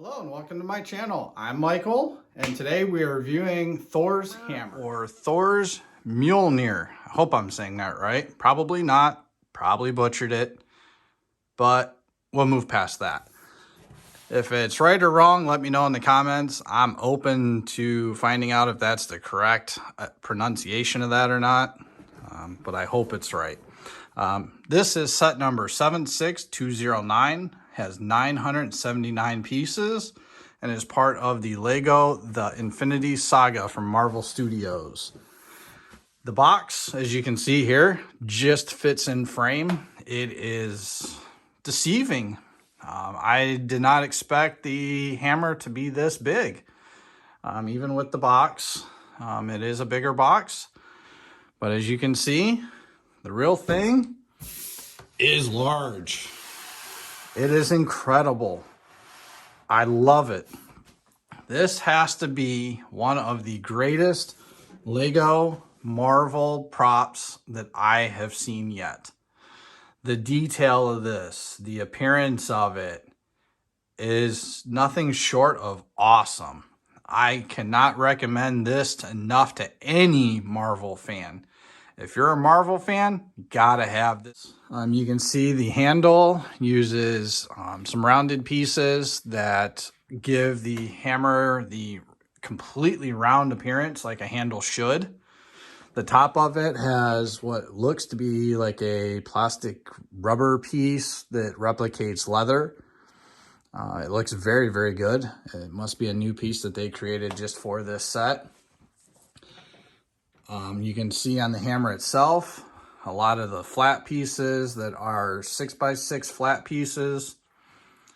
Hello and welcome to my channel. I'm Michael and today we are reviewing Thor's hammer, or Thor's Mjolnir. I hope I'm saying that right. Probably not, probably butchered it, but we'll move past that. If it's right or wrong, let me know in the comments. I'm open to finding out if that's the correct pronunciation of that or not, but I hope it's right. This is set number 76209, has 979 pieces, and is part of the Lego The Infinity Saga from Marvel Studios. The box, as you can see here, just fits in frame. It is deceiving. I did not expect the hammer to be this big. Even with the box, it is a bigger box. But as you can see, the real thing is large. It is incredible. I love it. This has to be one of the greatest Lego Marvel props that I have seen yet. The detail of this, the appearance of it is nothing short of awesome. I cannot recommend this enough to any Marvel fan. If you're a Marvel fan, you gotta have this. You can see the handle uses some rounded pieces that give the hammer the completely round appearance like a handle should. The top of it has what looks to be like a plastic rubber piece that replicates leather. It looks very, very good. It must be a new piece that they created just for this set. You can see on the hammer itself, a lot of the flat pieces that are 6x6 flat pieces.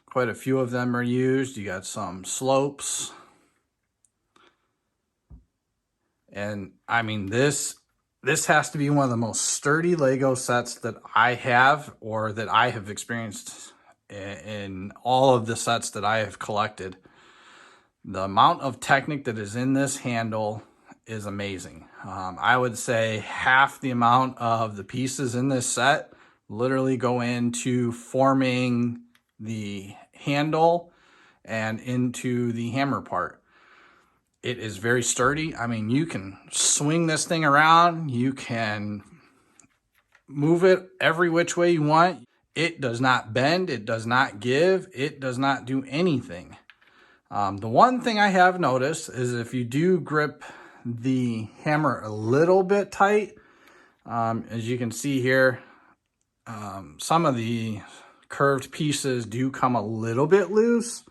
Quite a few of them are used. You got some slopes. And I mean, this has to be one of the most sturdy Lego sets that I have, or that I have experienced in all of the sets that I have collected. The amount of technique that is in this handle is amazing. I would say half the amount of the pieces in this set literally go into forming the handle and into the hammer part. It is very sturdy. I mean, you can swing this thing around. You can move it every which way you want. It does not bend. It does not give. It does not do anything. The one thing I have noticed is if you do grip the hammer a little bit tight, as you can see here, some of the curved pieces do come a little bit loose,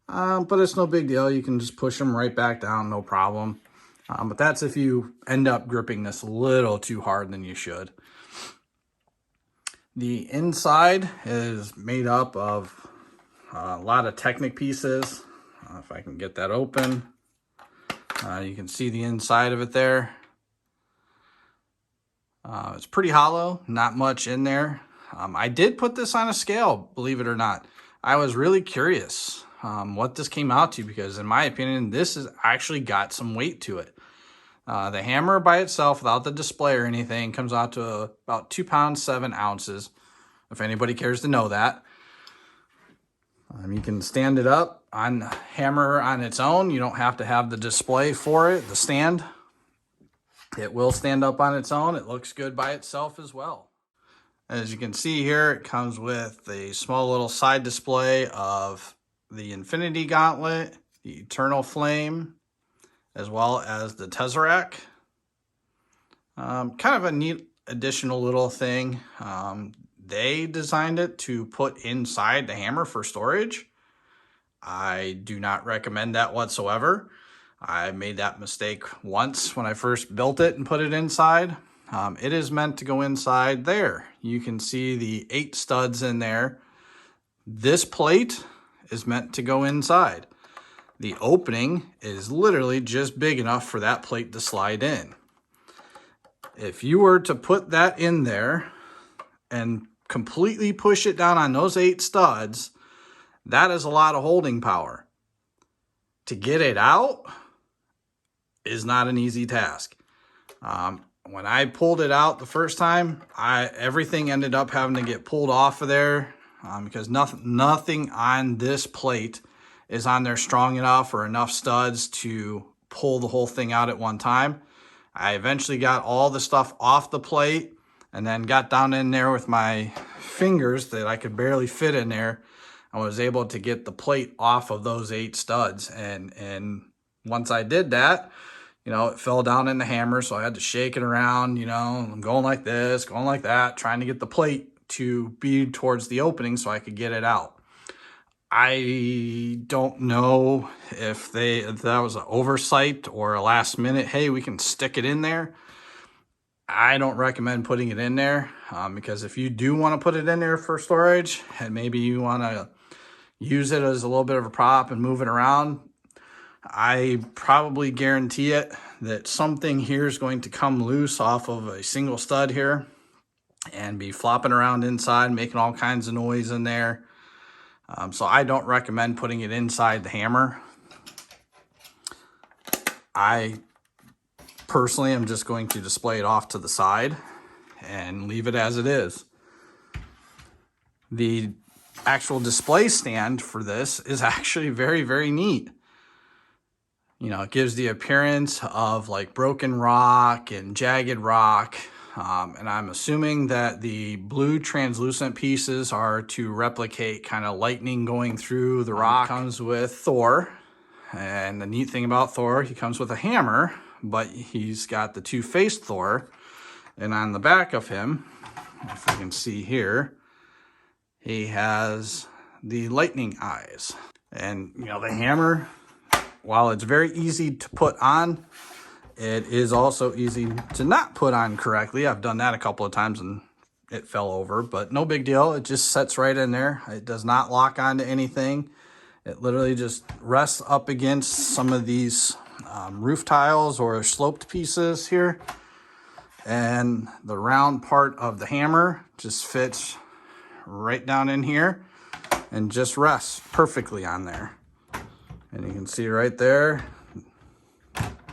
but it's no big deal. You can just push them right back down, no problem. But that's if you end up gripping this a little too hard than you should. The inside is made up of a lot of Technic pieces. If I can get that open. You can see the inside of it there. It's pretty hollow, not much in there. I did put this on a scale, believe it or not. I was really curious what this came out to, because in my opinion, this has actually got some weight to it. The hammer by itself, without the display or anything, comes out to about 2 pounds, 7 ounces, if anybody cares to know that. You can stand it up on the hammer on its own. You don't have to have the display for it, the stand. It will stand up on its own. It looks good by itself as well. As you can see here, it comes with a small little side display of the Infinity Gauntlet, the Eternal Flame, as well as the Tesseract. Kind of a neat additional little thing. They designed it to put inside the hammer for storage. I do not recommend that whatsoever. I made that mistake once when I first built it and put it inside. It is meant to go inside there. You can see the 8 studs in there. This plate is meant to go inside. The opening is literally just big enough for that plate to slide in. If you were to put that in there and completely push it down on those 8 studs, that is a lot of holding power. To get it out is not an easy task. When I pulled it out the first time, everything ended up having to get pulled off of there because nothing on this plate is on there strong enough or enough studs to pull the whole thing out at one time. I eventually got all the stuff off the plate and then got down in there with my fingers that I could barely fit in there. I was able to get the plate off of those 8 studs. And once I did that, you know, it fell down in the hammer. So I had to shake it around, you know, I'm going like this, going like that, trying to get the plate to be towards the opening so I could get it out. I don't know if that was an oversight or a last minute, hey, we can stick it in there. I don't recommend putting it in there because if you do want to put it in there for storage and maybe you want to use it as a little bit of a prop and move it around, I probably guarantee it that something here is going to come loose off of a single stud here and be flopping around inside, making all kinds of noise in there. So I don't recommend putting it inside the hammer. I personally am just going to display it off to the side and leave it as it is. The actual display stand for this is actually very, very neat. You know, it gives the appearance of like broken rock and jagged rock. And I'm assuming that the blue translucent pieces are to replicate kind of lightning going through the rock. Comes with Thor. And the neat thing about Thor, he comes with a hammer, but he's got the two-faced Thor. And on the back of him, if you can see here, he has the lightning eyes. And, you know, the hammer, while it's very easy to put on, it is also easy to not put on correctly. I've done that a couple of times and it fell over, but no big deal. It just sets right in there. It does not lock onto anything. It literally just rests up against some of these roof tiles or sloped pieces here. And the round part of the hammer just fits right down in here and just rests perfectly on there. And you can see right there,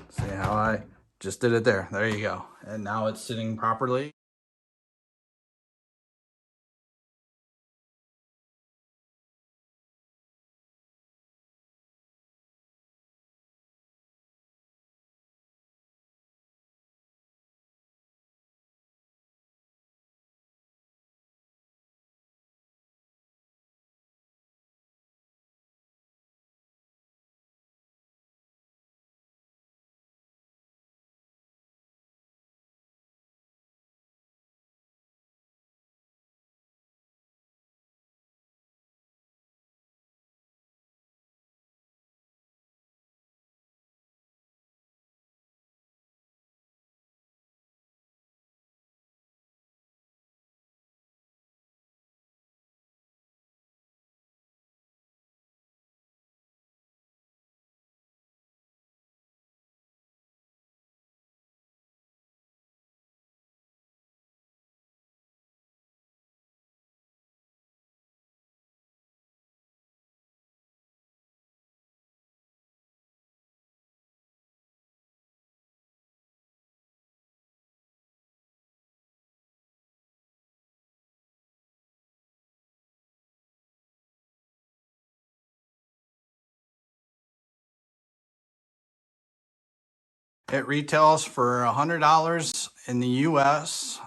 see how I just did it there. There you go. And now it's sitting properly. It retails for $100 in the US.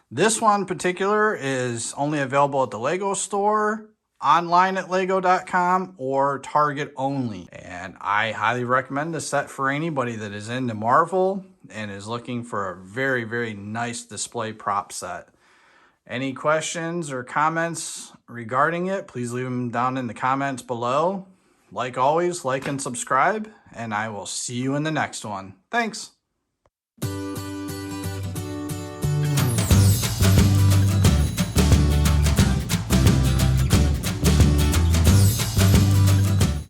This one in particular is only available at the Lego store, online at lego.com, or Target only. And I highly recommend this set for anybody that is into Marvel and is looking for a very, very nice display prop set. Any questions or comments regarding it, please leave them down in the comments below. Like always, like and subscribe, and I will see you in the next one. Thanks.